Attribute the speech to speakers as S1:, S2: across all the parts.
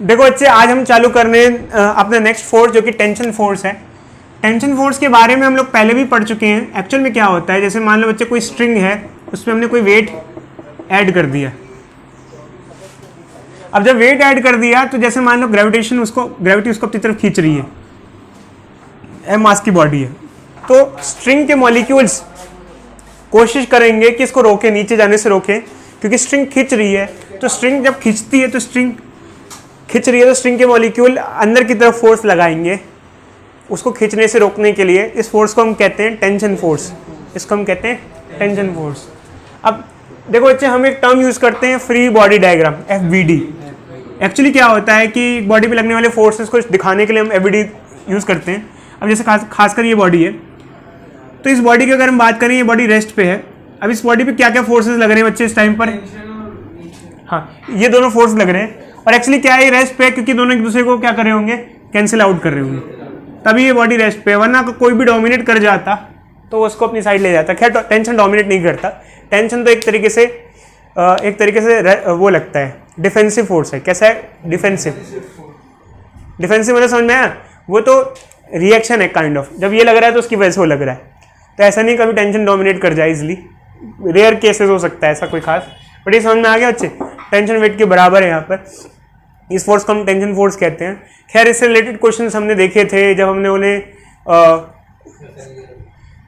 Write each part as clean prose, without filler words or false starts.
S1: देखो बच्चे, आज हम चालू करने अपना नेक्स्ट फोर्स जो कि टेंशन फोर्स है। टेंशन फोर्स के बारे में हम लोग पहले भी पढ़ चुके हैं। एक्चुअल में क्या होता है, जैसे मान लो बच्चे कोई स्ट्रिंग है, उसमें हमने कोई वेट ऐड कर दिया। अब जब वेट ऐड कर दिया तो जैसे मान लो ग्रेविटी उसको अपनी तरफ खींच रही है, एम मास की बॉडी है, तो स्ट्रिंग के मॉलिक्यूल्स कोशिश करेंगे कि इसको रोके, नीचे जाने से रोके, क्योंकि स्ट्रिंग खींच रही है। तो स्ट्रिंग जब खींचती है तो स्ट्रिंग के मॉलिक्यूल अंदर की तरफ फोर्स लगाएंगे उसको खींचने से रोकने के लिए। इस फोर्स को हम कहते हैं टेंशन फोर्स। इसको हम कहते हैं टेंशन फोर्स। अब देखो बच्चे, हम एक टर्म यूज करते हैं free body diagram, FBD। Actually क्या होता है कि बॉडी पे लगने वाले फोर्सेस को दिखाने के लिए हम FBD यूज करते हैं। अब जैसे खासकर ये बॉडी है, तो इस बॉडी की अगर हम बात करें, ये बॉडी रेस्ट पे है। अब इस बॉडी पे क्या क्या फोर्सेस लग रहे हैं बच्चे इस टाइम पर? हाँ, ये दोनों फोर्स लग रहे हैं। और एक्चुअली क्या है, रेस्ट पे, क्योंकि दोनों एक दूसरे को क्या कर रहे होंगे, कैंसिल आउट कर रहे होंगे, तभी ये बॉडी रेस्ट पे। वरना कोई भी डोमिनेट कर जाता तो वो उसको अपनी साइड ले जाता। खैर, टेंशन डोमिनेट नहीं करता। टेंशन तो एक तरीके से वो लगता है डिफेंसिव फोर्स है। कैसा है? डिफेंसिव मतलब समझ में आया? वो तो रिएक्शन है काइंड ऑफ। जब ये लग रहा है तो उसकी वजह से वो लग रहा है। तो ऐसा नहीं कभी टेंशन डोमिनेट कर जाए इजिली, रेयर केसेस हो सकता है ऐसा कोई खास। बट ये समझ में आ गया बच्चे, टेंशन वेट के बराबर है यहाँ पर। इस फोर्स को हम टेंशन फोर्स कहते हैं। खैर, इससे रिलेटेड क्वेश्चंस हमने देखे थे जब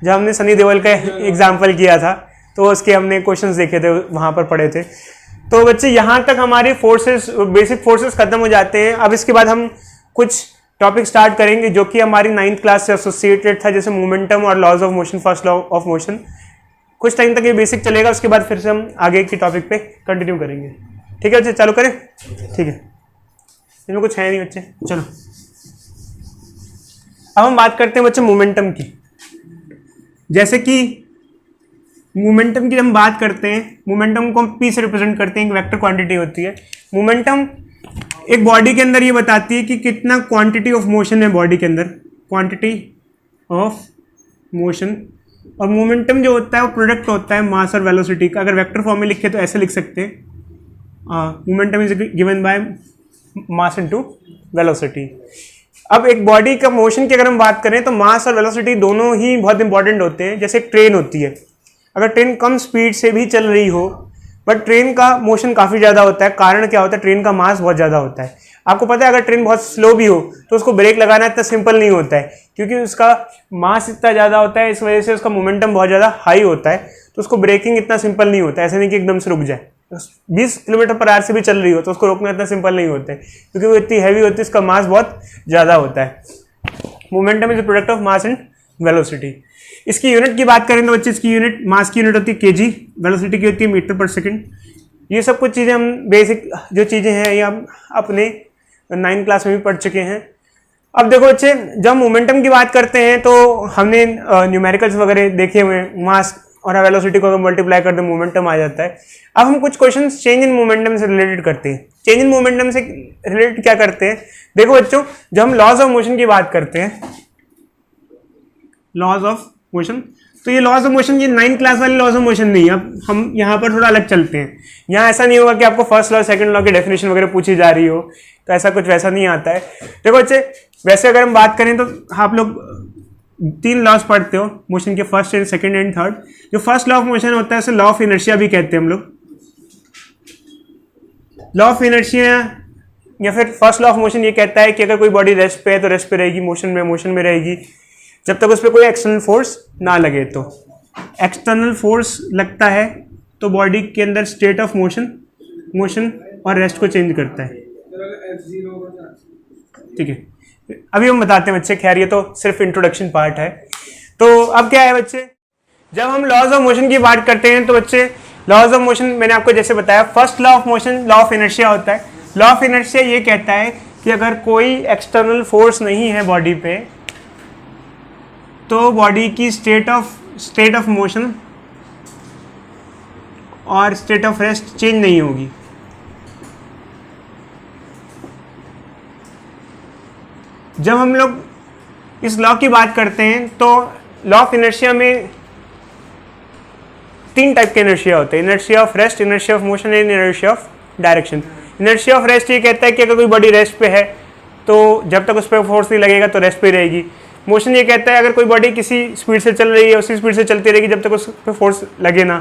S1: हमने सनी देओल का एग्जाम्पल किया था, तो उसके हमने क्वेश्चंस देखे थे, वहाँ पर पढ़े थे। तो बच्चे, यहाँ तक हमारे फोर्सेस, बेसिक फोर्सेस खत्म हो जाते हैं। अब इसके बाद हम कुछ टॉपिक स्टार्ट करेंगे जो कि हमारी 9th क्लास से एसोसिएटेड था, जैसे मोमेंटम और laws of motion, first law of motion. कुछ टाइम तक ये बेसिक चलेगा, उसके बाद फिर से हम आगे की टॉपिक पे कंटिन्यू करेंगे। ठीक है बच्चे, चालू करें? ठीक है, इसमें कुछ है नहीं बच्चे, चलो अब हम बात करते हैं बच्चे मोमेंटम की। जैसे कि मोमेंटम की हम बात करते हैं, मोमेंटम को हम P से रिप्रेजेंट करते हैं, एक वेक्टर क्वांटिटी होती है। मोमेंटम एक बॉडी के अंदर ये बताती है कि कितना क्वांटिटी ऑफ मोशन है बॉडी के अंदर, क्वांटिटी ऑफ मोशन। और मोमेंटम जो होता है वो प्रोडक्ट होता है मास और वेलोसिटी का। अगर वेक्टर फॉर्म में लिखे तो ऐसे लिख सकते हैं, momentum is given by mass into velocity. अब एक बॉडी का मोशन की अगर हम बात करें तो मास और वेलोसिटी दोनों ही बहुत इंपॉर्टेंट होते हैं। जैसे एक ट्रेन होती है, अगर ट्रेन कम स्पीड से भी चल रही हो बट ट्रेन का मोशन काफ़ी ज़्यादा होता है। कारण क्या होता है? ट्रेन का मास बहुत ज़्यादा होता है। आपको पता है, अगर ट्रेन बहुत स्लो भी हो तो उसको ब्रेक लगाना इतना सिंपल नहीं होता है, क्योंकि उसका मास इतना ज़्यादा होता है। इस वजह से उसका मोमेंटम बहुत ज़्यादा हाई होता है, तो उसको ब्रेकिंग इतना सिंपल नहीं होता है। ऐसा नहीं कि एकदम से रुक जाए। 20 किलोमीटर पर आवर से भी चल रही हो तो उसको रोकना इतना सिंपल नहीं होता है, क्योंकि वो इतनी हैवी होती है, उसका मास बहुत ज़्यादा होता है। Momentum is the product of mass and velocity. इसकी यूनिट की बात करें तो बच्चे, इसकी यूनिट, मास की यूनिट होती है kg, वेलोसिटी की होती है मीटर पर सेकंड। ये सब कुछ चीज़ें हम बेसिक जो चीज़ें हैं ये हम अपने 9th क्लास में भी पढ़ चुके हैं। अब देखो बच्चे, जब मोमेंटम की बात करते हैं तो हमने न्यूमेरिकल्स वगैरह देखे हुए हैं। मास और वेलोसिटी को अगर मल्टीप्लाई कर दो मोमेंटम आ जाता है। अब हम कुछ क्वेश्चंस चेंज इन मोमेंटम से रिलेटेड करते हैं। चेंज इन मोमेंटम से रिलेटेड क्या करते हैं? देखो बच्चों, जब हम लॉज ऑफ मोशन की बात करते हैं, लॉज ऑफ मोशन, तो ये लॉज ऑफ मोशन, ये 9th क्लास वाले लॉज ऑफ मोशन नहीं है। अब हम यहाँ पर थोड़ा अलग चलते हैं। यहाँ ऐसा नहीं होगा कि आपको फर्स्ट लॉ सेकंड लॉ की डेफिनेशन वगैरह पूछी जा रही हो, तो ऐसा कुछ वैसा नहीं आता है। देखो बच्चे, वैसे अगर हम बात करें तो आप लोग 3 लॉज पढ़ते हो मोशन के, first and second and third. जो फर्स्ट लॉ ऑफ मोशन होता है उसे लॉ ऑफ इनर्शिया भी कहते हैं हम लोग। लॉ ऑफ इनर्शिया या फिर फर्स्ट लॉ ऑफ मोशन ये कहता है कि अगर कोई बॉडी रेस्ट पे है तो रेस्ट पे रहेगी, मोशन में रहेगी, जब तक उस पर कोई एक्सटर्नल फोर्स ना लगे। तो एक्सटर्नल फोर्स लगता है तो बॉडी के अंदर स्टेट ऑफ मोशन और रेस्ट को चेंज करता है। ठीक है, अभी हम बताते हैं बच्चे। खैर, ये तो सिर्फ इंट्रोडक्शन पार्ट है। तो अब क्या है बच्चे, जब हम लॉज ऑफ मोशन की बात करते हैं तो बच्चे, लॉज ऑफ मोशन मैंने आपको जैसे बताया, first law of motion law of inertia होता है। लॉ ऑफ इनर्शिया ये कहता है कि अगर कोई एक्सटर्नल फोर्स नहीं है बॉडी पे तो बॉडी की स्टेट ऑफ मोशन और स्टेट ऑफ रेस्ट चेंज नहीं होगी। जब हम लोग इस लॉ की बात करते हैं तो लॉ ऑफ इनर्शिया में 3 टाइप के इनर्शिया होते हैं, inertia of rest, inertia of motion and inertia of direction. Inertia of rest ये कहता है कि अगर कोई बॉडी रेस्ट पे है तो जब तक उस पर फोर्स नहीं लगेगा तो रेस्ट पे रहेगी। मोशन ये कहता है अगर कोई बॉडी किसी स्पीड से चल रही है उसी स्पीड से चलती रहेगी जब तक उस पर फोर्स लगे ना।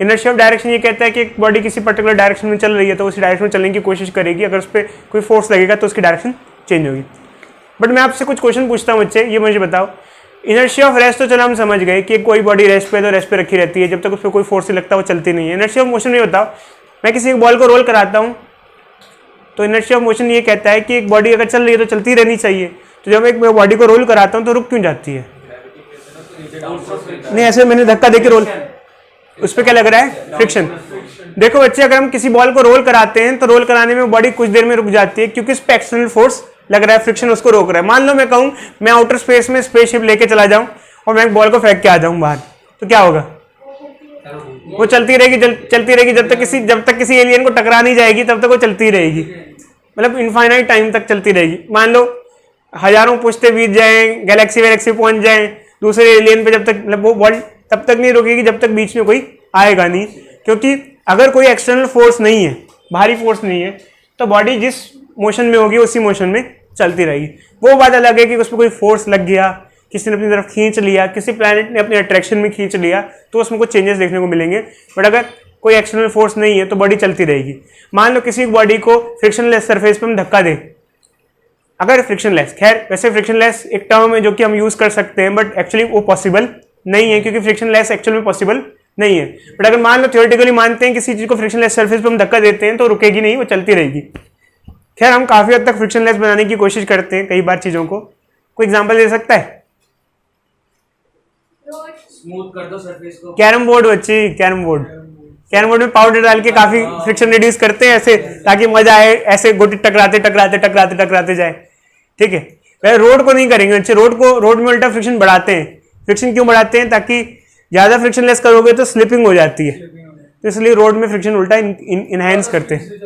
S1: इनर्शिया ऑफ डायरेक्शन ये कहता है कि एक बॉडी किसी पर्टिकुलर डायरेक्शन में चल रही है तो उसी डायरेक्शन में चलने की कोशिश करेगी, अगर उस पर कोई फोर्स लगेगा तो उसकी डायरेक्शन चेंज होगी। बट मैं आपसे कुछ क्वेश्चन पूछता हूँ बच्चे, ये मुझे बताओ, इनर्शिया ऑफ रेस्ट तो चलो हम समझ गए कि कोई बॉडी रेस्ट पे तो रेस्ट पे रखी रहती है, जब तक उस पर कोई फोर्स नहीं लगता वो चलती नहीं है। इनर्शिया ऑफ मोशन में बताओ, मैं किसी बॉल को रोल कराता हूँ तो इनर्शिया ऑफ मोशन ये कहता है कि एक बॉडी अगर चल रही है तो चलती रहनी चाहिए, तो जब एक बॉडी को रोल कराता हूँ तो रुक क्यों जाती है? नहीं, ऐसे मैंने धक्का देके रोल, उस पर क्या लग रहा है? फ्रिक्शन। देखो बच्चे, अगर हम किसी बॉल को रोल कराते हैं तो रोल कराने में बॉडी कुछ देर में रुक जाती है क्योंकि इस पे एक्सटर्नल फोर्स लग रहा है, फ्रिक्शन उसको रोक रहा है। मान लो मैं कहूँ मैं आउटर स्पेस में स्पेसशिप लेके चला जाऊं और मैं बॉल को फेंक के आ जाऊं बाहर, तो क्या होगा? वो चलती रहेगी जब तक किसी एलियन को टकरा नहीं जाएगी तब तक वो चलती रहेगी, मतलब इनफाइनाइट टाइम तक चलती रहेगी। मान लो हजारों पुश्ते बीत जाए, गैलेक्सी वैलेक्सी पहुंच जाए दूसरे एलियन पे, जब तक मतलब वो बॉल तब तक नहीं रुकेगी जब तक बीच में कोई आएगा नहीं, क्योंकि अगर कोई एक्सटर्नल फोर्स नहीं है, बाहरी फोर्स नहीं है, तो बॉडी जिस मोशन में होगी उसी मोशन में चलती रहेगी। वो बात अलग है कि उसमें कोई फोर्स लग गया, किसी ने अपनी तरफ खींच लिया, किसी प्लैनेट ने अपने अट्रैक्शन में खींच लिया, तो उसमें कुछ चेंजेस देखने को मिलेंगे। बट अगर कोई एक्सटर्नल फोर्स नहीं है तो बॉडी चलती रहेगी। मान लो किसी बॉडी को फ्रिक्शनलेस सरफेस पे हम धक्का दें, अगर फ्रिक्शनलेस, खैर वैसे फ्रिक्शनलेस एक टर्म है जो कि हम यूज कर सकते हैं बट एक्चुअली वो पॉसिबल नहीं है, क्योंकि फ्रिक्शनलेस एक्चुअल में पॉसिबल नहीं है। बट अगर मान लो थ्योरेटिकली मानते हैं किसी चीज को फ्रिक्शनलेस सरफेस पे हम धक्का देते हैं तो रुकेगी नहीं, वो चलती रहेगी। खैर हम काफी हद तक फ्रिक्शनलेस बनाने की कोशिश करते हैं कई बार चीजों को। कोई एग्जांपल दे सकता है?
S2: स्मूथ कर दो सरफेस को।
S1: कैरम बोर्ड बच्ची, कैरम बोर्ड में पाउडर डाल के काफी फ्रिक्शन रिड्यूस करते हैं ऐसे, ताकि मजा आए, ऐसे गोटी टकराते जाए। ठीक है, वह रोड को नहीं करेंगे बच्चे, रोड में उल्टा फ्रिक्शन बढ़ाते हैं। फ्रिक्शन क्यों बढ़ाते हैं? ताकि ज्यादा फ्रिक्शनलेस करोगे तो स्लिपिंग हो जाती है, तो इसलिए रोड में फ्रिक्शन उल्टा इनहेंस करते हैं।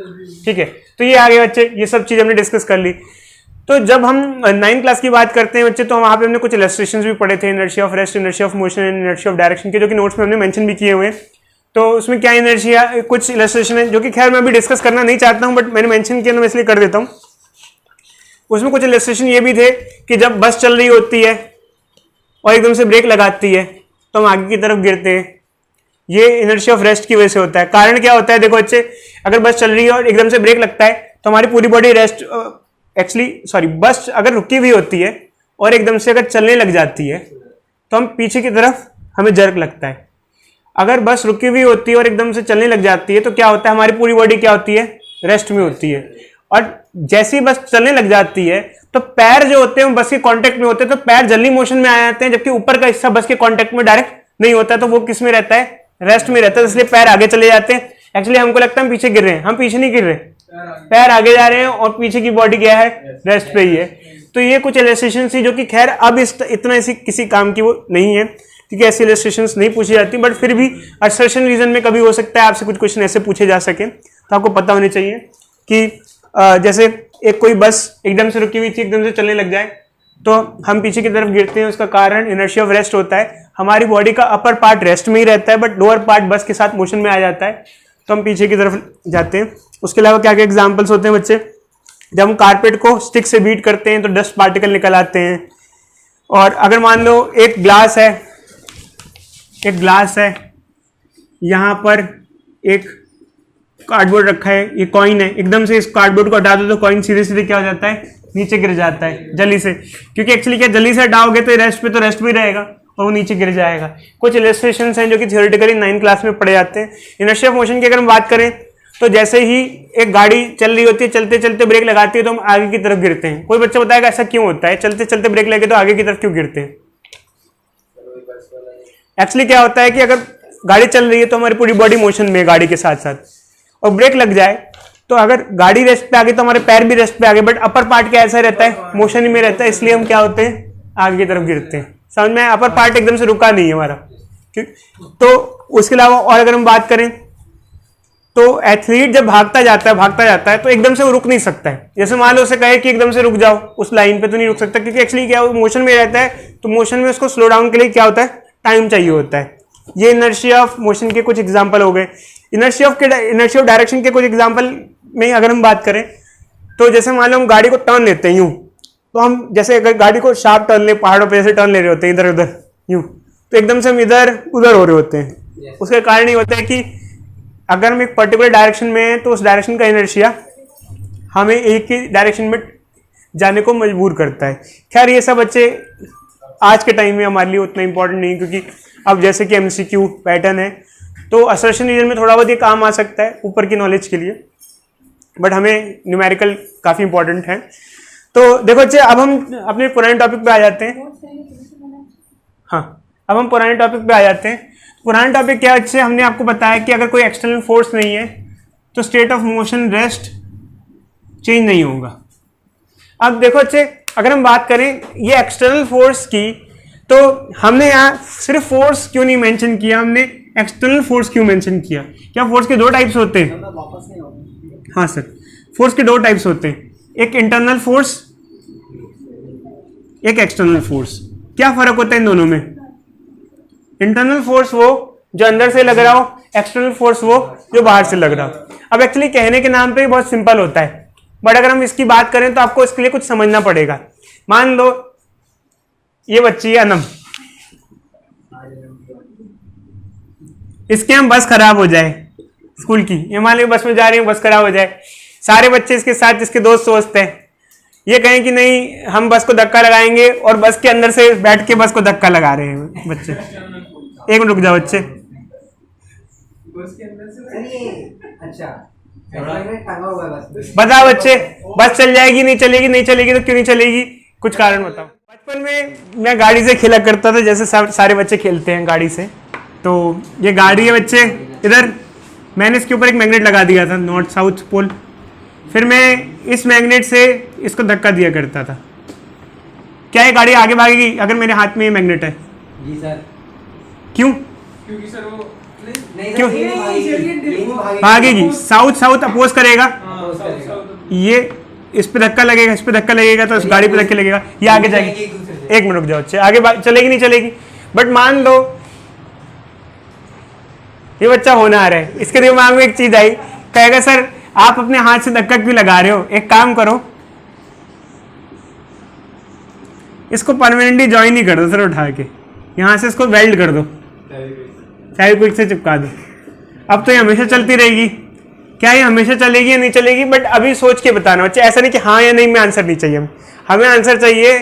S1: ठीक है, तो ये आगे बच्चे, ये सब चीज हमने डिस्कस कर ली। तो जब हम 9th क्लास की बात करते हैं बच्चे, तो वहां पे हमने कुछ इलस्ट्रेशंस भी पढ़े थे, inertia of rest, inertia of motion and inertia of direction के, जो कि नोट्स में हमने मेंशन भी किए हुए हैं। तो उसमें क्या इनर्शिया, कुछ इलस्ट्रेशन है जो कि खैर मैं अभी डिस्कस करना नहीं चाहता हूं, बट मैंने मेंशन किया, मैं इसलिए कर देता हूं। उसमें कुछ इलस्ट्रेशन ये भी थे कि जब बस चल रही होती है और एकदम से ब्रेक लगाती है तो हम आगे की तरफ गिरते हैं, ये इनर्शिया ऑफ रेस्ट की वजह से होता है। कारण क्या होता है? देखो बच्चे, अगर बस चल रही है और एकदम से ब्रेक लगता है तो हमारी पूरी बॉडी रेस्ट, बस अगर रुकी हुई होती है और एकदम से अगर चलने लग जाती है तो हम पीछे की तरफ, हमें जर्क लगता है। अगर बस रुकी हुई होती है और एकदम से चलने लग जाती है तो क्या होता है? हमारी पूरी बॉडी क्या होती है? रेस्ट में होती है। और जैसे ही बस चलने लग जाती है तो पैर जो होते हैं वो बस के कांटेक्ट में होते हैं, तो पैर जल्दी मोशन में आ जाते हैं, जबकि ऊपर का हिस्सा बस के कांटेक्ट में डायरेक्ट नहीं होता, तो वो किस में रहता है? रेस्ट में रहता है, इसलिए पैर आगे चले जाते हैं। एक्चुअली हमको लगता है हम पीछे गिर रहे हैं, हम पीछे नहीं गिर रहे, पैर आगे जा रहे हैं और पीछे की बॉडी क्या है? रेस्ट पे ही है। तो ये कुछ इलस्ट्रेशन थी जो कि खैर अब इतना ऐसी किसी काम की वो नहीं है, क्योंकि ऐसी इलस्ट्रेशन नहीं पूछी जाती, बट फिर भी असर्शन रीजन में कभी हो सकता है आपसे कुछ क्वेश्चन ऐसे पूछे जा सके, तो आपको पता होनी चाहिए कि जैसे एक कोई बस एकदम से रुकी हुई थी, एकदम से चलने लग जाए तो हम पीछे की तरफ गिरते हैं, उसका कारण इनर्शिया ऑफ रेस्ट होता है। हमारी बॉडी का अपर पार्ट रेस्ट में ही रहता है बट लोअर पार्ट बस के साथ मोशन में आ जाता है, तो हम पीछे की तरफ जाते हैं। उसके अलावा क्या क्या एग्जाम्पल्स होते हैं बच्चे? जब हम कारपेट को स्टिक से बीट करते हैं तो डस्ट पार्टिकल निकल आते हैं। और अगर मान लो एक ग्लास है, यहाँ पर एक कार्डबोर्ड रखा है, ये कॉइन है, एकदम से इस कार्डबोर्ड को हटा दो तो कॉइन सीधे सीधे क्या हो जाता है? नीचे गिर जाता है जल्दी से, क्योंकि एक्चुअली क्या, जल्दी से हटाओगे तो रेस्ट पे, तो रेस्ट भी रहेगा और वो नीचे गिर जाएगा। कुछ इलस्ट्रेशंस हैं जो कि थ्योरेटिकली 9th क्लास में पढ़े जाते हैं। इनर्शिया ऑफ मोशन की अगर हम बात करें तो जैसे ही एक गाड़ी चल रही होती है, चलते चलते ब्रेक लगाती है तो हम आगे की तरफ गिरते हैं। कोई बच्चा बताएगा ऐसा क्यों होता है? चलते चलते ब्रेक लगे तो आगे की तरफ क्यों गिरते हैं? एक्चुअली क्या होता है कि अगर गाड़ी चल रही है तो हमारी पूरी बॉडी मोशन में है गाड़ी के साथ साथ, और ब्रेक लग जाए तो अगर गाड़ी रेस्ट पे आ गई तो हमारे पैर भी रेस्ट पे आ गए, बट अपर पार्ट क्या ऐसा रहता है? मोशन में रहता है, इसलिए हम क्या होते हैं? आगे की तरफ गिरते हैं। समझ में? अपर पार्ट एकदम से रुका नहीं है हमारा। तो उसके अलावा और अगर हम बात करें तो एथलीट जब भागता जाता है तो एकदम से वो रुक नहीं सकता है। जैसे मान लो उसे कहे कि एकदम से रुक जाओ, उस लाइन पे तो नहीं रुक सकता, क्योंकि एक्चुअली क्या, वो मोशन में रहता है, तो मोशन में उसको स्लो डाउन के लिए क्या होता है? टाइम चाहिए होता है। ये इनर्शिया ऑफ मोशन के कुछ एग्जांपल हो गए। इनर्शिया ऑफ डायरेक्शन के कुछ एग्जांपल में अगर हम बात करें तो जैसे मान लो हम गाड़ी को टर्न लेते हैं यूं, तो हम जैसे अगर गाड़ी को शार्प टर्न ले, पहाड़ों पे जैसे टर्न ले रहे होते हैं इधर उधर यूं, तो एकदम से हम इधर उधर हो रहे होते हैं। उसका कारण ये होता है कि अगर हम एक पर्टिकुलर डायरेक्शन में हैं तो उस डायरेक्शन का इनर्शिया हमें एक ही डायरेक्शन में जाने को मजबूर करता है। खैर ये सब बच्चे आज के टाइम में हमारे लिए उतना इंपॉर्टेंट नहीं, क्योंकि अब जैसे कि MCQ पैटर्न है तो असर्शन रीजन में थोड़ा बहुत ये काम आ सकता है ऊपर की नॉलेज के लिए, बट हमें न्यूमेरिकल काफ़ी इंपॉर्टेंट है। तो देखो बच्चे, अब हम अपने पुराने टॉपिक पे आ जाते हैं। हाँ, अब हम पुराने टॉपिक पे आ जाते हैं। पुराने टॉपिक क्या बच्चे, हमने आपको बताया कि अगर कोई एक्सटर्नल फोर्स नहीं है तो state of motion rest change नहीं होगा। अब देखो बच्चे, अगर हम बात करें ये एक्सटर्नल फोर्स की, तो हमने यहाँ सिर्फ फोर्स क्यों नहीं मेंशन किया, हमने एक्सटर्नल फोर्स क्यों मेंशन किया? क्या फोर्स के दो टाइप्स होते हैं? हाँ सर, फोर्स के दो टाइप्स होते हैं, एक इंटरनल फोर्स, एक एक्सटर्नल फोर्स। क्या फर्क होता है इन दोनों में? इंटरनल फोर्स वो जो अंदर से लग रहा हो, एक्सटर्नल फोर्स वो जो बाहर से लग रहा हो। अब एक्चुअली कहने के नाम पे बहुत सिंपल होता है, बट अगर हम इसकी बात करें तो आपको इसके लिए कुछ समझना पड़ेगा। मान लो ये बच्ची है अनम, इसके हम बस खराब हो जाए स्कूल की, ये मान लो बस में जा रही है, बस खराब हो जाए, सारे बच्चे इसके साथ इसके दोस्त सोचते हैं, ये कहें कि नहीं हम बस को धक्का लगाएंगे, और बस के अंदर से बैठ के बस को धक्का लगा रहे हैं बच्चे। एक मिनट रुक जाओ बच्चे, बताओ बच्चे, बस चल जाएगी नहीं चलेगी, नहीं चलेगी तो क्यों नहीं चलेगी, कुछ कारण बताओ। बचपन में मैं गाड़ी से खेला करता था, जैसे सारे बच्चे खेलते हैं गाड़ी से। तो ये गाड़ी है बच्चे, इधर मैंने इसके ऊपर एक मैग्नेट लगा दिया था, नॉर्थ साउथ पोल, फिर मैं इस मैग्नेट से इसको धक्का दिया करता था। क्या ये गाड़ी आगे भागेगी अगर मेरे हाथ में ये मैग्नेट है? जी सर। क्यों? क्योंकि सर वो क्यों भागेगी? साउथ साउथ अपोज करेगा, ये इस पे धक्का लगेगा, इस पे धक्का लगेगा तो इस गाड़ी पे धक्का लगेगा, ये आगे जाएगी। एक मिनट रुक जाओ बच्चे, आगे चलेगी नहीं चलेगी। बट मान लो ये बच्चा होनहार है, इसके दिमाग में एक चीज आई, कहेगा सर आप अपने हाथ से धक्का क्यों लगा रहे हो, एक काम करो इसको परमानेंटली ज्वाइन ही कर दो सर, उठा के यहां से इसको वेल्ड कर दो, फेविक्विक से चिपका दो। अब तो ये हमेशा चलती रहेगी। क्या ये हमेशा चलेगी या नहीं चलेगी? बट अभी सोच के बताना बच्चे, ऐसा नहीं कि हाँ या नहीं में आंसर नहीं चाहिए, हमें आंसर चाहिए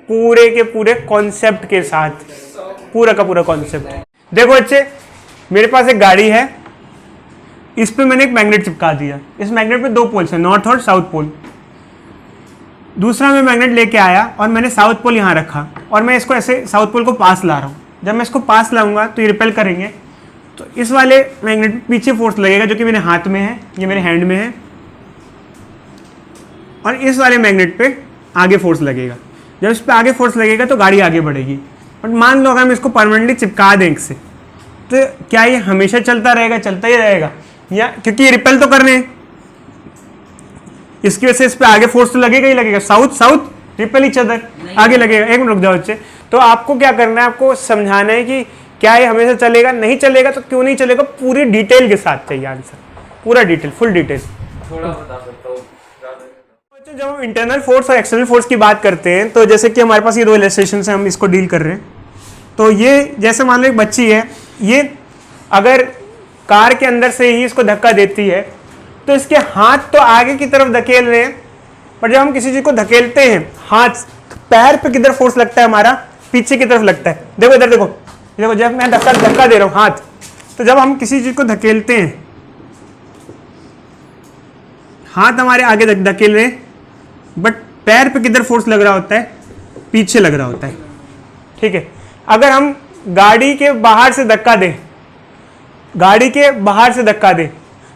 S1: पूरे के पूरे कॉन्सेप्ट के साथ, पूरा का पूरा कॉन्सेप्ट। देखो बच्चे, मेरे पास एक गाड़ी है, इस पे मैंने एक मैग्नेट चिपका दिया, इस मैग्नेट पे दो पोल्स हैं, नॉर्थ और साउथ पोल। दूसरा मैं मैग्नेट लेके आया और मैंने साउथ पोल यहाँ रखा, और मैं इसको ऐसे साउथ पोल को पास ला रहा हूँ। जब मैं इसको पास लाऊंगा तो ये रिपेल करेंगे, तो इस वाले मैग्नेट पे पीछे फोर्स लगेगा जो कि मेरे हाथ में है, ये मेरे हैंड में है, और इस वाले मैग्नेट पे आगे फोर्स लगेगा। जब इस पे आगे फोर्स लगेगा तो गाड़ी आगे बढ़ेगी। बट मान लो अगर हम इसको परमानेंटली चिपका दें इससे, तो क्या ये हमेशा चलता रहेगा? चलता ही रहेगा, या क्योंकि ये रिपेल तो करने हैं, इसकी वजह से इस पे आगे फोर्स तो लगेगा ही लगेगा। South south repel each other, आगे लगेगा। एक मिनट रुक जाओ बच्चे, तो आपको क्या करना है, आपको समझाना है कि क्या ये हमेशा चलेगा, नहीं चलेगा तो क्यों नहीं चलेगा, पूरी डिटेल के साथ चाहिए आंसर, पूरा डिटेल, फुल डिटेल।
S2: थोड़ा बता सकता हूँ।
S1: जब हम इंटरनल फोर्स और एक्सटर्नल फोर्स की बात करते हैं, तो जैसे कि हमारे पास ये दो इलस्ट्रेशन से हम इसको डील कर रहे हैं। तो ये जैसे मान लो एक बच्ची है, ये अगर कार के अंदर से ही इसको धक्का देती है तो इसके हाथ तो आगे की तरफ धकेल रहे हैं, पर जब हम किसी चीज को धकेलते हैं, हाथ पैर पे किधर फोर्स लगता है हमारा? पीछे की तरफ लगता है। देखो इधर देखो, देखो जब मैं धक्का दे रहा हूँ हाथ, तो जब हम किसी चीज को धकेलते हैं, हाथ हमारे आगे धकेल रहे हैं, बट पैर पे किधर फोर्स लग रहा होता है? पीछे लग रहा होता है। ठीक है, अगर हम गाड़ी के बाहर से धक्का दें, गाड़ी के बाहर से धक्का दें,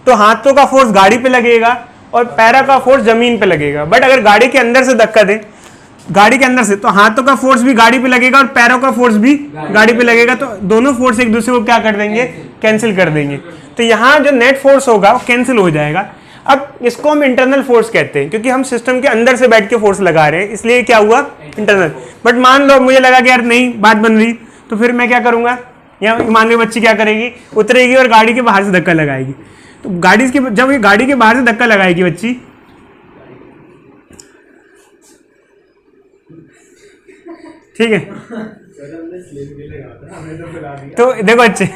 S1: तो हाथों का फोर्स गाड़ी पे लगेगा और पैरों का फोर्स जमीन पे लगेगा। बट अगर गाड़ी के अंदर से धक्का दें, गाड़ी के अंदर से, तो हाथों का फोर्स भी गाड़ी पे लगेगा और पैरों का फोर्स भी गाड़ी पे लगेगा। तो दोनों फोर्स एक दूसरे को क्या कर देंगे? कैंसिल कर देंगे। तो यहाँ जो नेट फोर्स होगा वो कैंसिल हो जाएगा। अब इसको हम इंटरनल फोर्स कहते हैं, क्योंकि हम सिस्टम के अंदर से बैठ के फोर्स लगा रहे हैं, इसलिए क्या हुआ? इंटरनल। बट मान लो मुझे लगा कि यार नहीं बात बन रही, तो फिर मैं क्या करूंगा? या मान लो बच्ची क्या करेगी? उतरेगी और गाड़ी के बाहर से धक्का लगाएगी। तो जब ये गाड़ी के बाहर से धक्का लगाएगी बच्ची, ठीक है, तो देखो बच्चे,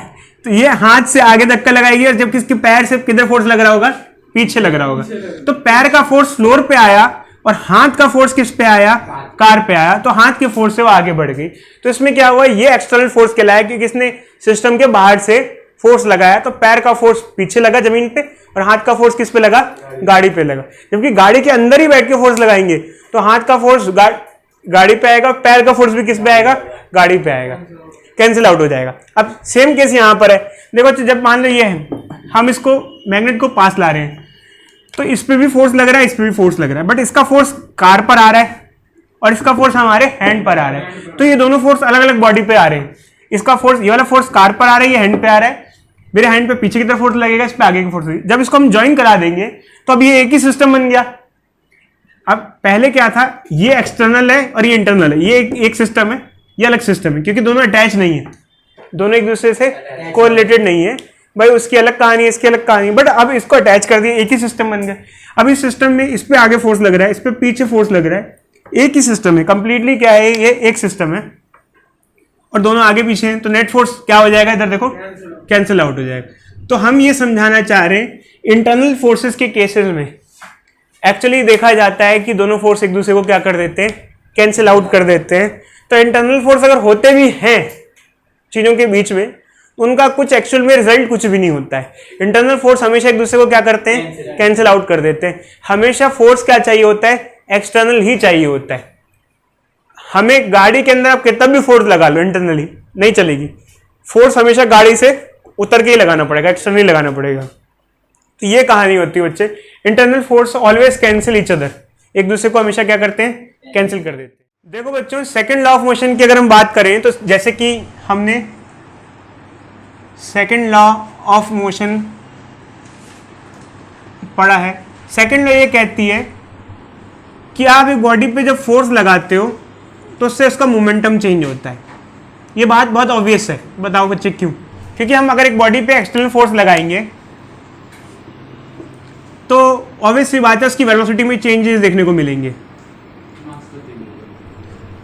S1: तो ये हाथ से आगे धक्का लगाएगी और जबकि इसके पैर से किधर फोर्स लग रहा होगा, पीछे लग रहा होगा। तो पैर का फोर्स फ्लोर पे आया और हाथ का फोर्स किस पे आया, कार पे आया, तो हाथ के फोर्स से वो आगे बढ़ गई। तो इसमें क्या हुआ, ये एक्सटर्नल फोर्स कहलाया कि किसने सिस्टम के बाहर से फोर्स लगाया। तो पैर का फोर्स पीछे लगा जमीन पे और हाथ का फोर्स किस पे लगा, गाड़ी पे लगा। जबकि गाड़ी के अंदर ही बैठ के फोर्स लगाएंगे तो हाथ का फोर्स गाड़ी पे आएगा, पैर का फोर्स भी किस पे आएगा, गाड़ी पे आएगा, कैंसिल आउट हो जाएगा। अब सेम केस यहां पर है। देखो जब मान लो ये है, हम इसको मैग्नेट को पास ला रहे हैं तो इस पे भी फोर्स लग रहा है, इस पे भी फोर्स लग रहा है, बट इसका फोर्स कार पर आ रहा है और इसका फोर्स हमारे हैंड पर आ रहा है। तो ये दोनों फोर्स अलग अलग बॉडी पे आ रहे हैं। इसका फोर्स, ये वाला फोर्स कार पर आ रहा है, ये हैंड पे आ रहा है। मेरे हैंड पे पीछे की तरफ फोर्स लगेगा, इस पे आगे की फोर्स लगेगी। जब इसको हम ज्वाइन करा देंगे तो अब ये एक ही सिस्टम बन गया। अब पहले क्या था, ये एक्सटर्नल है और ये इंटरनल है, ये एक सिस्टम है, ये अलग सिस्टम है, क्योंकि दोनों अटैच नहीं है, दोनों एक दूसरे से कोरिलेटेड नहीं है। भाई उसकी अलग कहानी है, इसकी अलग कहानी है, बट अब इसको अटैच कर दिया, एक ही सिस्टम बन गया। अब इस सिस्टम में इस पे आगे फोर्स लग रहा है, इस पे पीछे फोर्स लग रहा है, एक ही सिस्टम है, कंप्लीटली क्या है, ये एक सिस्टम है और दोनों आगे पीछे हैं। तो नेट फोर्स क्या हो जाएगा, इधर देखो कैंसिल आउट हो जाएगा। तो हम ये समझाना चाह रहे हैं, इंटरनल फोर्सेस के केसेस में एक्चुअली देखा जाता है कि दोनों फोर्स एक दूसरे को क्या कर देते हैं, कैंसिल आउट कर देते हैं। तो इंटरनल फोर्स अगर होते भी हैं चीजों के बीच में, उनका कुछ एक्चुअल में रिजल्ट कुछ भी नहीं होता है। इंटरनल फोर्स हमेशा एक दूसरे को क्या करते हैं, कैंसिल आउट कर देते हैं। हमेशा फोर्स क्या चाहिए होता है, एक्सटर्नल ही चाहिए होता है। हमें गाड़ी के अंदर आप कितना भी फोर्स लगा लो, इंटरनली नहीं चलेगी। फोर्स हमेशा गाड़ी से उतर के ही लगाना पड़ेगा, एक्सटर्नली लगाना पड़ेगा। तो ये कहानी होती है बच्चे, internal force always cancel each other, एक दूसरे को हमेशा क्या करते हैं, कैंसिल कर देते हैं। देखो बच्चों, सेकंड लॉ ऑफ मोशन की अगर हम बात करें तो जैसे कि हमने सेकंड लॉ ऑफ मोशन पढ़ा है। सेकंड लॉ ये कहती है कि आप एक बॉडी पे जब फोर्स लगाते हो तो उससे उसका मोमेंटम चेंज होता है। ये बात बहुत ऑब्वियस है, बताओ बच्चे क्यों? क्योंकि हम अगर एक बॉडी पे एक्सटर्नल फोर्स लगाएंगे तो ऑब्वियस सी बात है उसकी वेलोसिटी में चेंजेस देखने को मिलेंगे।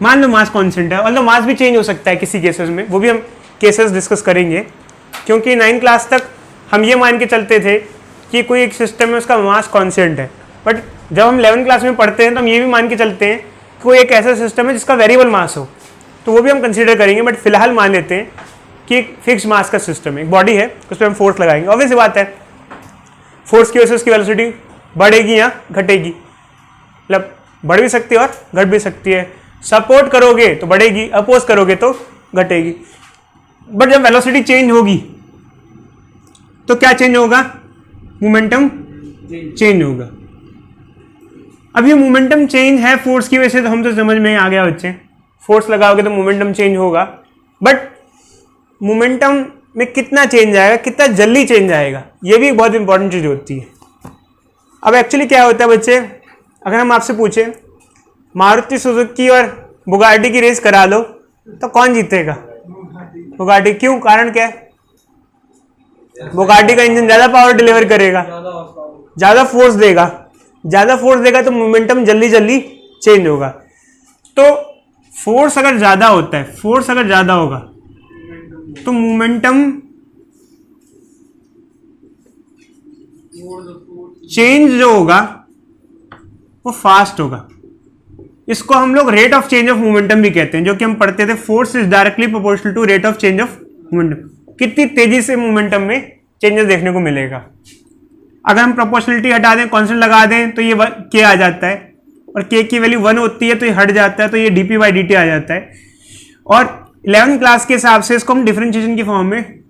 S1: मान लो मास कांस्टेंट है, और मास भी चेंज हो सकता है किसी केसेस में, वो भी हम केसेस डिस्कस करेंगे। क्योंकि 9th क्लास तक हम ये मान के चलते थे कि कोई एक सिस्टम में उसका मास कांस्टेंट है, बट जब हम 11th क्लास में पढ़ते हैं तो हम ये भी मान के चलते हैं कि कोई एक ऐसा सिस्टम है जिसका वेरिएबल मास हो, तो वो भी हम कंसीडर करेंगे। बट फिलहाल मान लेते हैं कि एक फिक्स मास का सिस्टम है, एक बॉडी है, उस पर हम फोर्स लगाएंगे। ऑब्वियस बात है फोर्स की वजह से उसकी वेलोसिटी बढ़ेगी या घटेगी, मतलब बढ़ भी सकती है और घट भी सकती है। सपोर्ट करोगे तो बढ़ेगी, अपोज करोगे तो घटेगी। बट जब वेलोसिटी चेंज होगी तो क्या चेंज होगा, मोमेंटम चेंज होगा। अब ये मोमेंटम चेंज है फोर्स की वजह से, तो हम तो समझ में आ गया बच्चे, फोर्स लगाओगे तो मोमेंटम चेंज होगा। बट मोमेंटम में कितना चेंज आएगा, कितना जल्दी चेंज आएगा, ये भी एक बहुत इंपॉर्टेंट चीज होती है। अब एक्चुअली क्या होता है बच्चे, अगर हम आपसे पूछे मारुति सुजुकी और बुगाटी की रेस करा लो तो कौन जीतेगा? बुगाटी। क्यों? कारण क्या है? बुगाटी का इंजन ज्यादा पावर डिलीवर करेगा, ज्यादा फोर्स देगा, ज्यादा फोर्स देगा तो मोमेंटम जल्दी जल्दी चेंज होगा। तो फोर्स अगर ज्यादा होता है, फोर्स अगर ज्यादा होगा तो मोमेंटम चेंज जो होगा वो फास्ट होगा। इसको हम लोग rate of change of momentum भी कहते हैं, जो कि हम पढ़ते थे, force is directly proportional to rate of change of momentum. कितनी तेजी से मोमेंटम में चेंजेस देखने को मिलेगा। अगर हम प्रोपोर्शनलिटी हटा दें, कांस्टेंट लगा दें तो ये के आ जाता है, और के की वैल्यू 1 होती है तो ये हट जाता है, तो ये dp बाई dt आ जाता है। और 11th क्लास के हिसाब से इसको हम डिफरेंशिएशन की फॉर्म में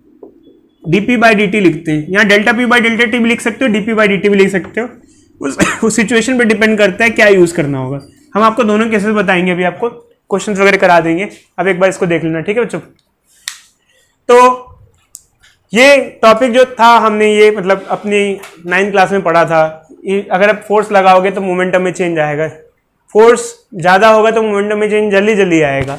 S1: dp बाई dt लिखते हैं। यहाँ delta p by delta t भी लिख सकते हो, dp बाई dt भी लिख सकते हो। उस सिचुएशन पे डिपेंड करता है क्या यूज करना होगा। हम आपको दोनों केसेस बताएंगे, अभी आपको क्वेश्चंस वगैरह करा देंगे। अब एक बार इसको देख लेना, ठीक है बच्चों? तो ये टॉपिक जो था हमने ये मतलब अपनी 9th क्लास में पढ़ा था। अगर आप फोर्स लगाओगे तो मोमेंटम में चेंज आएगा, फोर्स ज़्यादा होगा तो मोमेंटम में चेंज जल्दी जल्दी आएगा।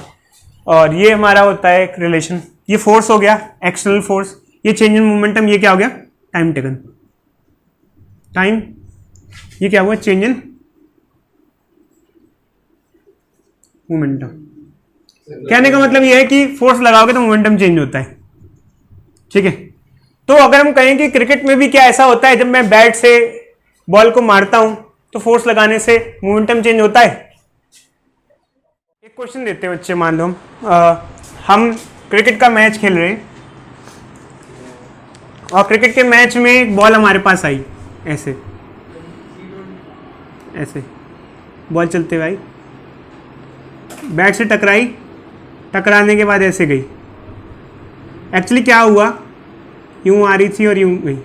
S1: और ये हमारा होता है एक रिलेशन। ये फोर्स हो गया एक्सटर्नल फोर्स, ये चेंज इन मोमेंटम, ये क्या हो गया, टाइम टेकन। टाइम, ये क्या हुआ, चेंज इन मोमेंटम। कहने का मतलब ये है कि फोर्स लगाओगे तो मोमेंटम चेंज होता है, ठीक है। तो अगर हम कहें कि क्रिकेट में भी क्या ऐसा होता है, जब मैं बैट से बॉल को मारता हूं तो फोर्स लगाने से मोमेंटम चेंज होता है। एक क्वेश्चन देते हैं बच्चे, मान लो हम क्रिकेट का मैच खेल रहे हैं और क्रिकेट के मैच में एक बॉल हमारे पास आई, ऐसे ऐसे बॉल चलते हुए आई, बैट से टकराई, टकराने के बाद ऐसे गई। एक्चुअली क्या हुआ, यूं आ रही थी और यूं गई।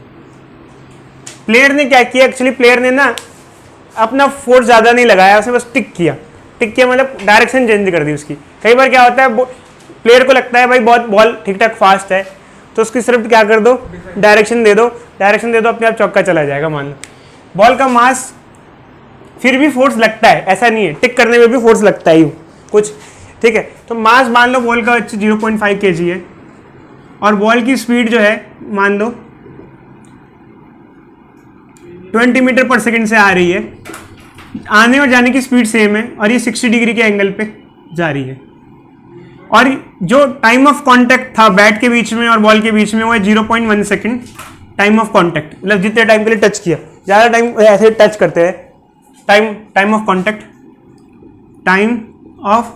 S1: प्लेयर ने क्या किया, एक्चुअली प्लेयर ने ना अपना फोर्स ज़्यादा नहीं लगाया, उसने बस टिक किया। टिक किया मतलब डायरेक्शन चेंज कर दी उसकी। कई बार क्या होता है, प्लेयर को लगता है भाई बहुत बॉल ठीक ठाक फास्ट है, तो उसकी सिर्फ क्या कर दो, डायरेक्शन दे दो, डायरेक्शन दे दो, अपने आप चौका चला जाएगा। मान लो बॉल का मास, फिर भी फोर्स लगता है, ऐसा नहीं है, टिक करने में भी फोर्स लगता है यूँ कुछ, ठीक है। तो मास मान लो बॉल का 0.5 kg है और बॉल की स्पीड जो है मान लो 20 मीटर पर सेकंड से आ रही है, आने और जाने की स्पीड सेम है और ये 60 डिग्री के एंगल पे जा रही है। और जो टाइम ऑफ कांटेक्ट था बैट के बीच में और बॉल के बीच में वो है 0.1 सेकंड टाइम ऑफ कांटेक्ट, मतलब जितने टाइम के लिए टच किया, ज़्यादा टाइम ऐसे टच करते हैं। Time of contact, time of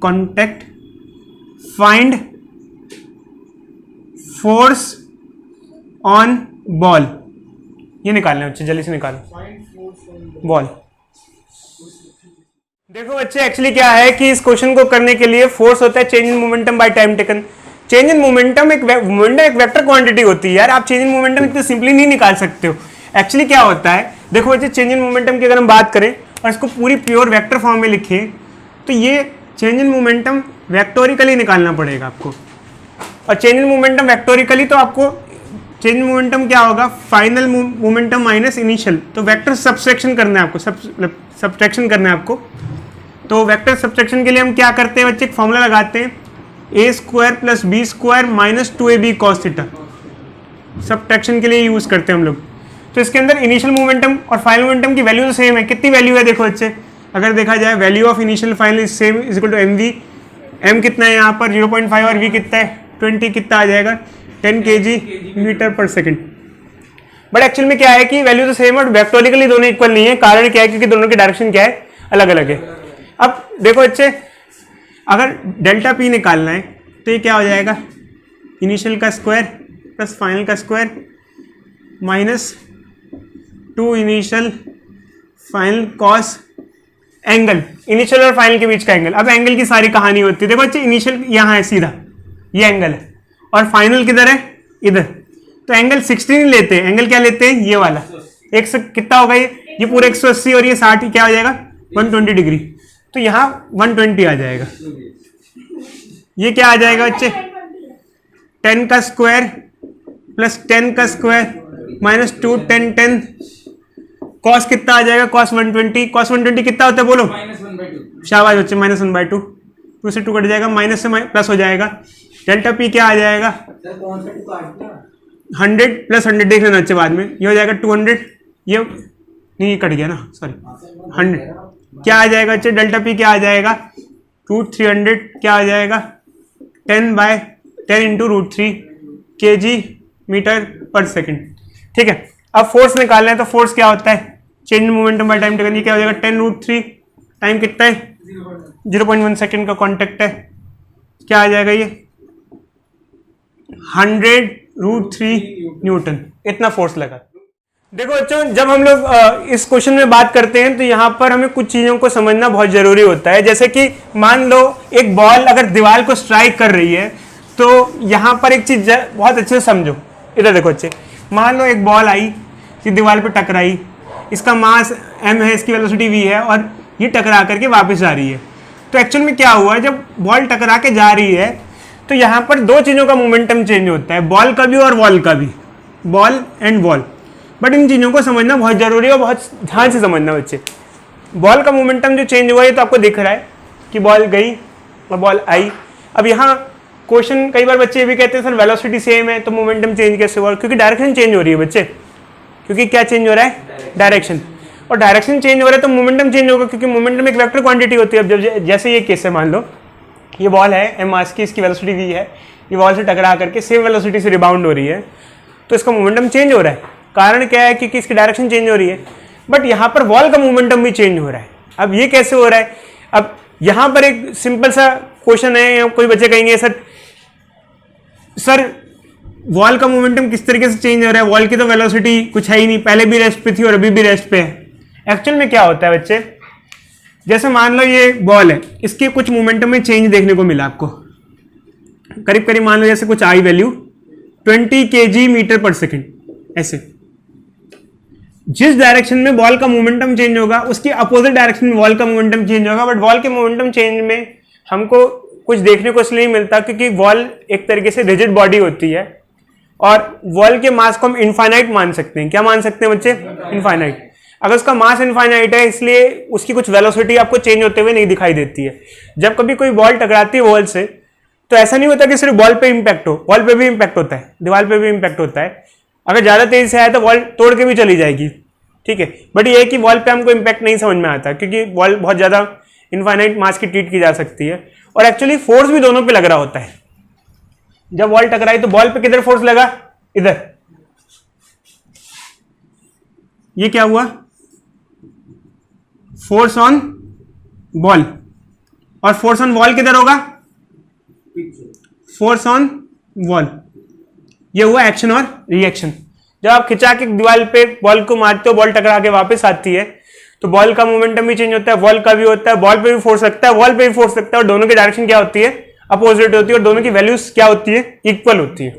S1: contact, find force on ball, ये निकालना है बच्चे, जल्दी से निकालो बॉल। देखो बच्चे एक्चुअली क्या है कि इस क्वेश्चन को करने के लिए फोर्स होता है change in momentum by time taken. Change in momentum एक वेक्टर क्वांटिटी होती है यार, आप चेंज इन मोमेंटम इतने सिंपली नहीं निकाल सकते हो। एक्चुअली क्या होता है, देखो बच्चे चेंज इन मोमेंटम की अगर हम बात करें और इसको पूरी प्योर वेक्टर फॉर्म में लिखें तो ये चेंज इन मोमेंटम वेक्टोरिकली निकालना पड़ेगा आपको। और चेंज इन मोमेंटम वेक्टोरिकली तो आपको चेंज इन मोमेंटम क्या होगा, फाइनल मोमेंटम माइनस इनिशियल, तो वेक्टर सब्सट्रैक्शन करना है आपको, सब्सट्रैक्शन करना है आपको। तो वेक्टर सब्सट्रैक्शन के लिए हम क्या करते हैं बच्चे, एक फॉर्मूला लगाते हैं, a² + b² - 2ab cos theta, subtraction के लिए यूज करते हैं हम लोग। तो इसके अंदर इनिशियल मोमेंटम और फाइनल मोमेंटम की वैल्यू तो सेम है। कितनी वैल्यू है देखो बच्चे, अगर देखा जाए value of initial final is same is equal to mv। m कितना है यहाँ पर 0.5 और v कितना है 20, कितना आ जाएगा 10 kg मीटर पर सेकंड। बट एक्चुअल में क्या है कि वैल्यू तो सेम है और वेक्टोरिकली दोनों इक्वल नहीं है। कारण क्या है, क्योंकि दोनों की डायरेक्शन क्या है, अलग अलग है। अब देखो बच्चे, अगर डेल्टा पी निकालना है तो ये क्या हो जाएगा, इनिशियल का स्क्वायर प्लस फाइनल का square minus 2 initial final cos angle, initial और फाइनल के बीच का एंगल। अब एंगल की सारी कहानी होती है। देखो बच्चे, इनिशियल यहाँ है सीधा, ये एंगल है, और फाइनल किधर है, इधर। तो एंगल 60 नहीं लेते, एंगल क्या लेते हैं, ये वाला। कितना होगा ये पूरा 180 और ये 60, क्या हो जाएगा 120 डिग्री। तो यहाँ 120 आ जाएगा। ये क्या आ जाएगा बच्चे, 10 का स्क्वायर प्लस 10 का स्क्वायर माइनस 2 10 10 कॉस कितना आ जाएगा, कॉस 120। कॉस 120 कितना होता है बोलो, -1/2। शाबाश बच्चे, -1/2। 2 से 2 कट जाएगा, माइनस से प्लस हो जाएगा। डेल्टा पी क्या आ जाएगा, 100 + 100 देख लेना बच्चे बाद में, ये हो जाएगा 200। ये नहीं, कट गया ना, सॉरी 100। क्या आ जाएगा बच्चे, डेल्टा पी क्या आ जाएगा, √300 क्या आ जाएगा 10/10 × √3 kg मीटर पर सेकंड। ठीक है, अब फोर्स निकालना है तो फोर्स क्या होता है, change in momentum by time taken. ये क्या हो जाएगा 10√3, टाइम कितना है 0.1 सेकंड का कांटेक्ट है, क्या आ जाएगा ये 100√3 न्यूटन, इतना फोर्स लगा। देखो बच्चों, जब हम लोग इस क्वेश्चन में बात करते हैं तो यहाँ पर हमें कुछ चीज़ों को समझना बहुत ज़रूरी होता है। जैसे कि मान लो एक बॉल अगर दीवार को स्ट्राइक कर रही है तो यहाँ पर एक चीज़ बहुत अच्छे से समझो। इधर देखो बच्चे, मान लो एक बॉल आई, ये दीवार पे टकराई, इसका मास m है, इसकी वेलोसिटी v है, और ये टकरा करके वापस आ रही है। तो एक्चुअल में क्या हुआ, जब बॉल टकरा के जा रही है तो यहाँ पर दो चीज़ों का मोमेंटम चेंज होता है, बॉल का भी और वॉल का भी, ball and wall. But in चीज़ों को समझना बहुत ज़रूरी है और बहुत ध्यान से समझना बच्चे। बॉल का मोमेंटम जो चेंज हुआ है तो आपको दिख रहा है कि बॉल गई और बॉल आई। अब यहाँ क्वेश्चन कई बार बच्चे ये भी कहते हैं सर वेलोसिटी सेम है तो मोमेंटम चेंज कैसे हुआ, क्योंकि डायरेक्शन चेंज हो रही है बच्चे, क्योंकि क्या चेंज हो रहा है, डायरेक्शन, और डायरेक्शन चेंज हो रहा है तो मोमेंटम चेंज होगा, क्योंकि मोमेंटम एक वेक्टर क्वांटिटी होती है। अब जब जैसे ये केस है, मान लो ये बॉल है एम मास की, इसकी वेलोसिटी v है, ये बॉल से टकरा करके सेम वेलोसिटी से रिबाउंड हो रही है, तो इसका मोमेंटम चेंज हो रहा है। कारण क्या है, क्योंकि इसकी डायरेक्शन चेंज हो रही है। बट यहाँ पर बॉल का मोमेंटम भी चेंज हो रहा है। अब ये कैसे हो रहा है? अब यहाँ पर एक सिंपल सा क्वेश्चन है, या कोई बच्चे कहेंगे सर वॉल का मोमेंटम किस तरीके से चेंज हो रहा है, वॉल की तो वेलोसिटी कुछ है ही नहीं, पहले भी रेस्ट पे थी और अभी भी रेस्ट पे है। एक्चुअल में क्या होता है बच्चे, जैसे मान लो ये बॉल है, इसके कुछ मोमेंटम में चेंज देखने को मिला आपको, करीब करीब मान लो जैसे कुछ आई वैल्यू 20 kg मीटर पर सेकेंड, ऐसे जिस डायरेक्शन में बॉल का मोमेंटम चेंज होगा उसकी अपोजिट डायरेक्शन में बॉल का मोमेंटम चेंज होगा। बट बॉल के मोमेंटम चेंज में हमको कुछ देखने को इसलिए नहीं मिलता क्योंकि बॉल एक तरीके से रिजिड बॉडी होती है, और बॉल के मास को हम इनफाइनाइट मान सकते हैं। क्या मान सकते हैं बच्चे? इनफाइनाइट। अगर उसका मास इनफाइनाइट है, इसलिए उसकी कुछ वेलोसिटी आपको चेंज होते हुए नहीं दिखाई देती है। जब कभी कोई बॉल टकराती है बॉल से, तो ऐसा नहीं होता कि सिर्फ बॉल पे इंपैक्ट हो, बॉल पे भी इंपैक्ट होता है, दीवार पे भी इंपैक्ट होता है। अगर ज्यादा तेजी से आया तो बॉल तोड़ के भी चली जाएगी, ठीक है। बट ये है कि बॉल पे हमको इंपैक्ट नहीं समझ में आता, क्योंकि बॉल बहुत ज्यादा इनफाइनाइट मास की ट्रीट की जा सकती है, और एक्चुअली फोर्स भी दोनों पे लग रहा होता है। जब बॉल टकराई तो बॉल पे किधर फोर्स लगा? इधर। ये क्या हुआ? Force on ball. और फोर्स ऑन बॉल किधर होगा? Force on ball. ये हुआ एक्शन और रिएक्शन। जब आप खिंचा के दीवार पे बॉल को मारते हो, बॉल टकरा के वापस आती है, तो बॉल का मोमेंटम भी चेंज होता है, बॉल का भी होता है, बॉल पे भी फोर्स लगता है, बॉल पे भी फोर्स लगता है, और दोनों की डायरेक्शन क्या होती है? अपोजिट होती है, और दोनों की वैल्यूज क्या होती है? इक्वल होती है।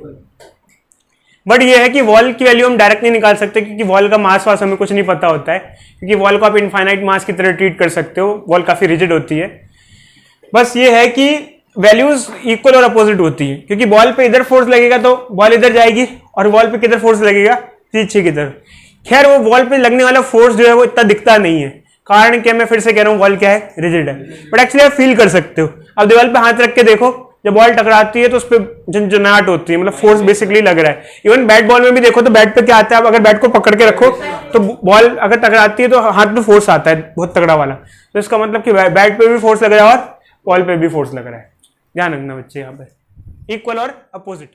S1: बट ये है कि वॉल की वैल्यू हम डायरेक्ट नहीं निकाल सकते, क्योंकि वॉल का मास वास हमें कुछ नहीं पता होता है, क्योंकि वॉल को आप इनफाइनाइट मास की तरह ट्रीट कर सकते हो, वॉल काफी रिजिड होती है। बस ये है कि वैल्यूज इक्वल और अपोजिट होती है, क्योंकि बॉल पे इधर फोर्स लगेगा तो बॉल इधर जाएगी, और बॉल पे किधर फोर्स लगेगा? पीछे की तरफ। खैर वो बॉल पे लगने वाला फोर्स जो है वो इतना दिखता नहीं है, कारण क्या, मैं फिर से कह रहा हूँ, बॉल क्या है? रिजिड है। बट एक्चुअली आप फील कर सकते हो। अब दीवार पे हाथ रख के देखो, जब बॉल टकराती है तो उस पर झंझनाहट होती है, मतलब फोर्स बेसिकली लग रहा है। इवन बैट बॉल में भी देखो तो बैट पे क्या आता है, आप अगर बैट को पकड़ के रखो तो बॉल अगर टकराती है तो हाथ पे फोर्स आता है बहुत तगड़ा वाला, तो इसका मतलब कि बैट पे भी फोर्स लग रहा है और बॉल पे भी फोर्स लग रहा है। ध्यान रखना बच्चे यहाँ पे, इक्वल और अपोजिट।